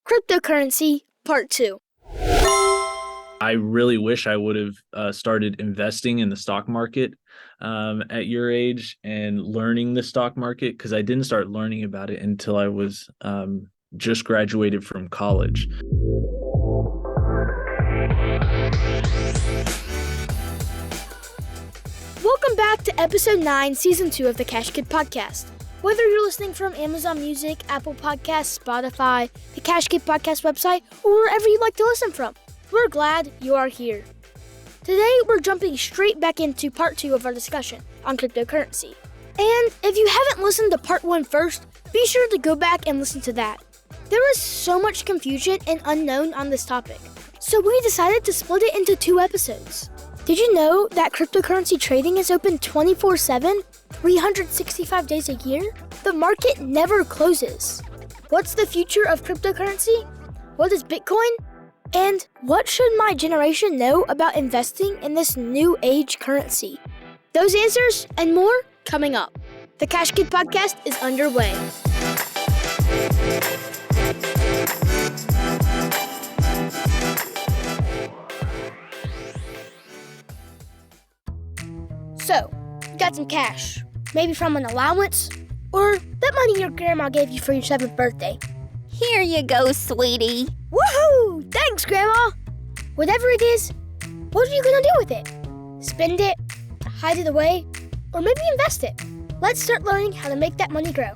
Cryptocurrency Part 2. I really wish I would have started investing in the stock market at your age and learning the stock market, because I didn't start learning about it until I was just graduated from college. Welcome back to Episode 9, Season 2 of the Cash Kid Podcast. Whether you're listening from Amazon Music, Apple Podcasts, Spotify, the Cash Kid Podcast website, or wherever you like to listen from, we're glad you are here. Today, we're jumping straight back into Part 2 of our discussion on cryptocurrency. And if you haven't listened to Part 1 first, be sure to go back and listen to that. There is so much confusion and unknown on this topic, so we decided to split it into 2 episodes. Did you know that cryptocurrency trading is open 24/7, 365 days a year? The market never closes. What's the future of cryptocurrency? What is Bitcoin? And what should my generation know about investing in this new age currency? Those answers and more coming up. The Cash Kid Podcast is underway. So, you got some cash, maybe from an allowance, or that money your grandma gave you for your 7th birthday. Here you go, sweetie. Woohoo! Thanks, Grandma! Whatever it is, what are you gonna do with it? Spend it, hide it away, or maybe invest it? Let's start learning how to make that money grow.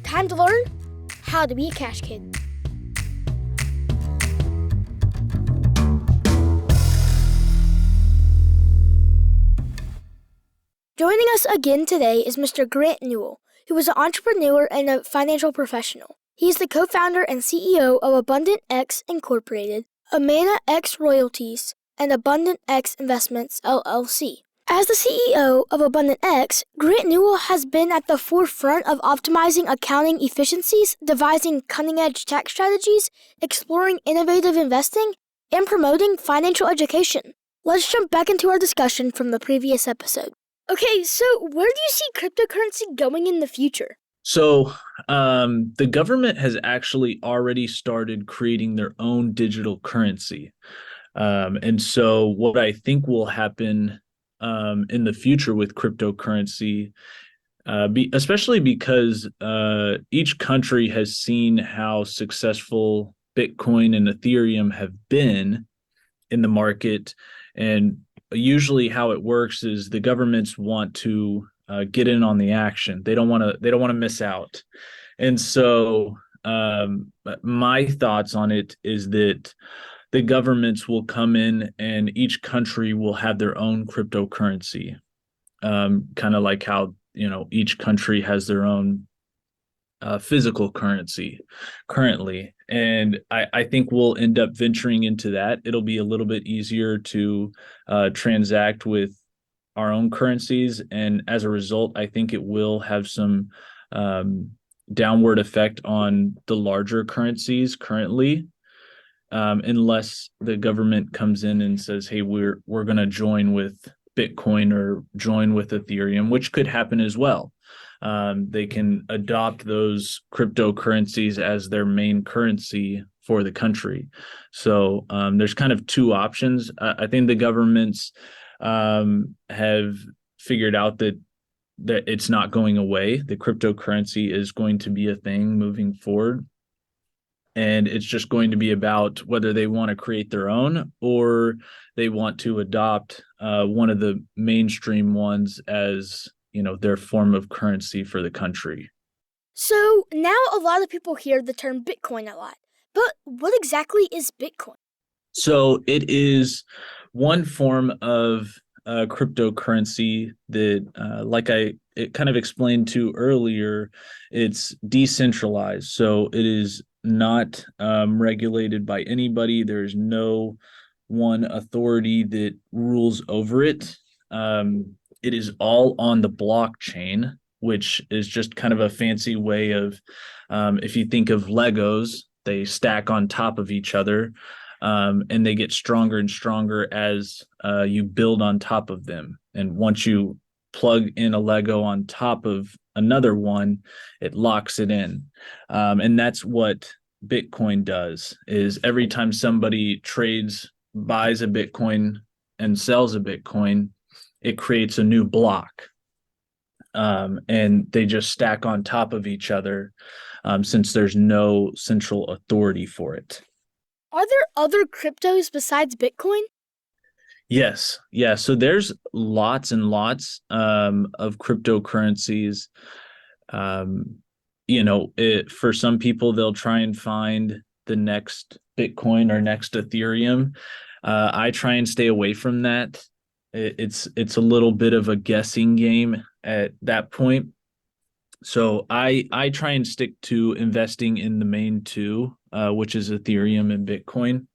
Time to learn how to be a cash kid. Joining us again today is Mr. Grant Newell, who is an entrepreneur and a financial professional. He is the co-founder and CEO of Abundant X Incorporated, Amana X Royalties, and Abundant X Investments, LLC. As the CEO of Abundant X, Grant Newell has been at the forefront of optimizing accounting efficiencies, devising cutting-edge tax strategies, exploring innovative investing, and promoting financial education. Let's jump back into our discussion from the previous episode. Okay, so where do you see cryptocurrency going in the future? So the government has actually already started creating their own digital currency. And so what I think will happen in the future with cryptocurrency, especially because each country has seen how successful Bitcoin and Ethereum have been in the market. And usually how it works is the governments want to get in on the action. They don't want to miss out. And so my thoughts on it is that the governments will come in and each country will have their own cryptocurrency, kind of like how, each country has their own physical currency currently. And I think we'll end up venturing into that. It'll be a little bit easier to transact with our own currencies. And as a result, I think it will have some downward effect on the larger currencies currently, unless the government comes in and says, hey, we're going to join with Bitcoin or join with Ethereum, which could happen as well. They can adopt those cryptocurrencies as their main currency for the country. So there's kind of 2 options. I think the governments have figured out that it's not going away. The cryptocurrency is going to be a thing moving forward. And it's just going to be about whether they want to create their own or they want to adopt one of the mainstream ones as their form of currency for the country. So now a lot of people hear the term Bitcoin a lot, but what exactly is Bitcoin? So it is one form of cryptocurrency that, like it kind of explained to earlier, it's decentralized. So it is not regulated by anybody. There's no one authority that rules over it. It is all on the blockchain, which is just kind of a fancy way of, if you think of Legos, they stack on top of each other, and they get stronger and stronger as you build on top of them. And once you plug in a Lego on top of another one, it locks it in. And that's what Bitcoin does is every time somebody buys a Bitcoin and sells a Bitcoin, it creates a new block. And they just stack on top of each other since there's no central authority for it. Are there other cryptos besides Bitcoin? Yes. Yeah. So there's lots and lots of cryptocurrencies. Um, for some people, they'll try and find the next Bitcoin or next Ethereum. I try and stay away from that. It's a little bit of a guessing game at that point. So I try and stick to investing in the main two, which is Ethereum and Bitcoin,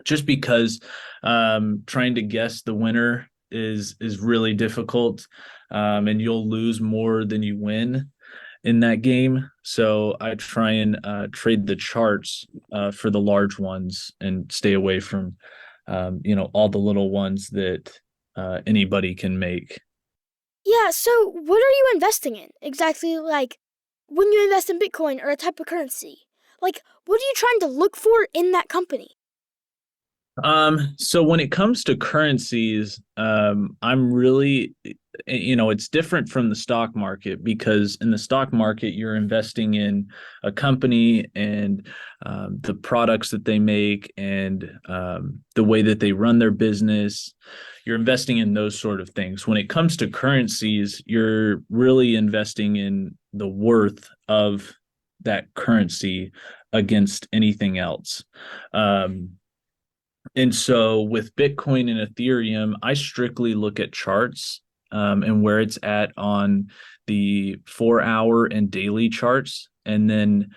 just because trying to guess the winner is really difficult, and you'll lose more than you win in that game. So I try and trade the charts for the large ones and stay away from all the little ones that anybody can make. Yeah, so what are you investing in? Exactly like when you invest in Bitcoin or a type of currency. Like, what are you trying to look for in that company? So when it comes to currencies, I'm really, it's different from the stock market, because in the stock market, you're investing in a company and the products that they make and the way that they run their business. You're investing in those sort of things. When it comes to currencies, you're really investing in the worth of that currency against anything else. And so with Bitcoin and Ethereum, I strictly look at charts and where it's at on the 4 hour and daily charts. And then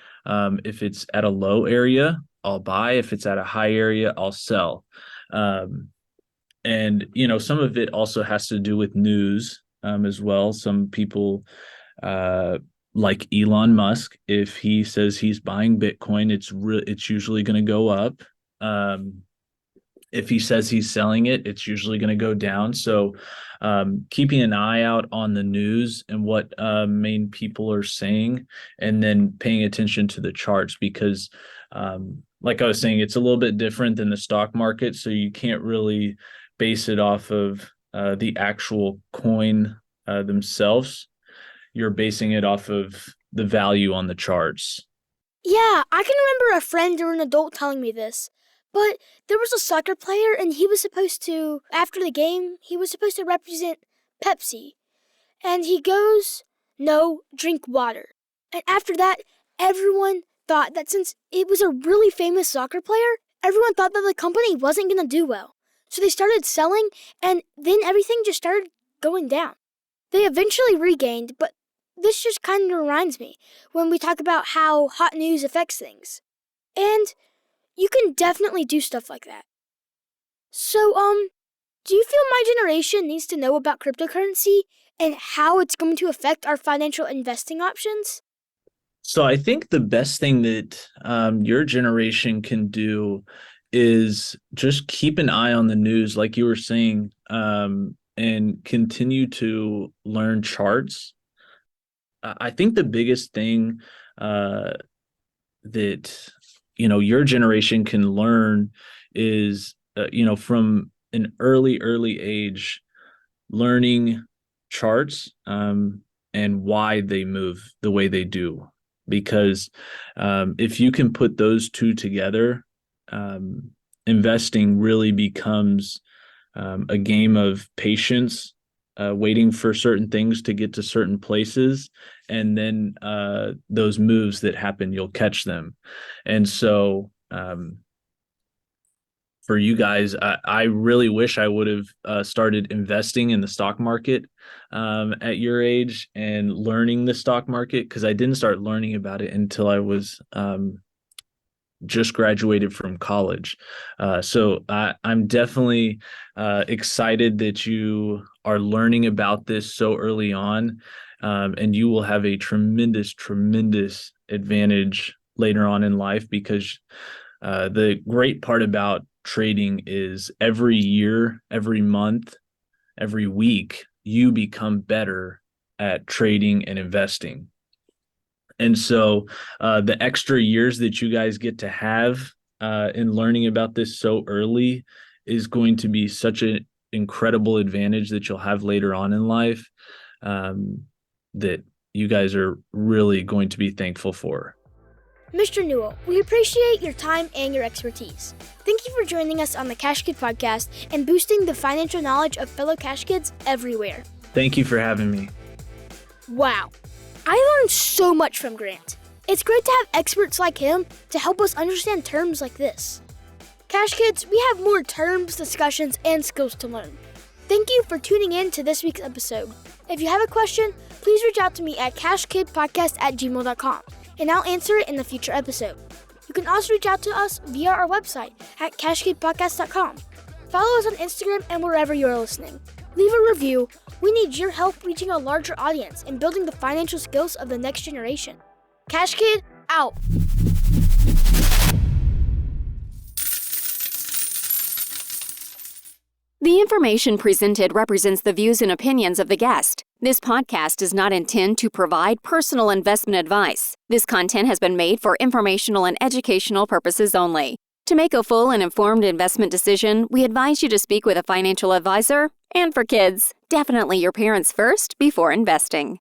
if it's at a low area, I'll buy. If it's at a high area, I'll sell. And some of it also has to do with news as well. Some people like Elon Musk, if he says he's buying Bitcoin, it's usually going to go up. If he says he's selling it, it's usually going to go down. So keeping an eye out on the news and what main people are saying, and then paying attention to the charts, because like I was saying, it's a little bit different than the stock market. So you can't really base it off of the actual coin themselves. You're basing it off of the value on the charts. Yeah, I can remember a friend or an adult telling me this. But there was a soccer player, and he was supposed to, after the game, he was supposed to represent Pepsi. And he goes, "No, drink water." And after that, everyone thought that since it was a really famous soccer player, everyone thought that the company wasn't going to do well. So they started selling, and then everything just started going down. They eventually regained, but this just kind of reminds me when we talk about how hot news affects things. And you can definitely do stuff like that. So, do you feel my generation needs to know about cryptocurrency and how it's going to affect our financial investing options? So I think the best thing that your generation can do is just keep an eye on the news, like you were saying, and continue to learn charts. I think the biggest thing that your generation can learn is from an early age, learning charts and why they move the way they do, because if you can put those two together, investing really becomes a game of patience, waiting for certain things to get to certain places, and then those moves that happen, you'll catch them. And so for you guys, I really wish I would have started investing in the stock market at your age and learning the stock market, because I didn't start learning about it until I was just graduated from college. So I'm definitely excited that you are learning about this so early on, and you will have a tremendous advantage later on in life, because the great part about trading is every year, every month, every week, you become better at trading and investing. And so the extra years that you guys get to have in learning about this so early is going to be such an incredible advantage that you'll have later on in life, that you guys are really going to be thankful for. Mr. Newell, we appreciate your time and your expertise. Thank you for joining us on the Cash Kid podcast and boosting the financial knowledge of fellow Cash Kids everywhere. Thank you for having me. Wow, I learned so much from Grant. It's great to have experts like him to help us understand terms like this. Cash Kids, we have more terms, discussions, and skills to learn. Thank you for tuning in to this week's episode. If you have a question, please reach out to me at cashkidpodcast@gmail.com, and I'll answer it in the future episode. You can also reach out to us via our website at cashkidpodcast.com. Follow us on Instagram and wherever you are listening. Leave a review. We need your help reaching a larger audience and building the financial skills of the next generation. Cash Kid, out. The information presented represents the views and opinions of the guest. This podcast does not intend to provide personal investment advice. This content has been made for informational and educational purposes only. To make a full and informed investment decision, we advise you to speak with a financial advisor. And for kids, definitely your parents first before investing.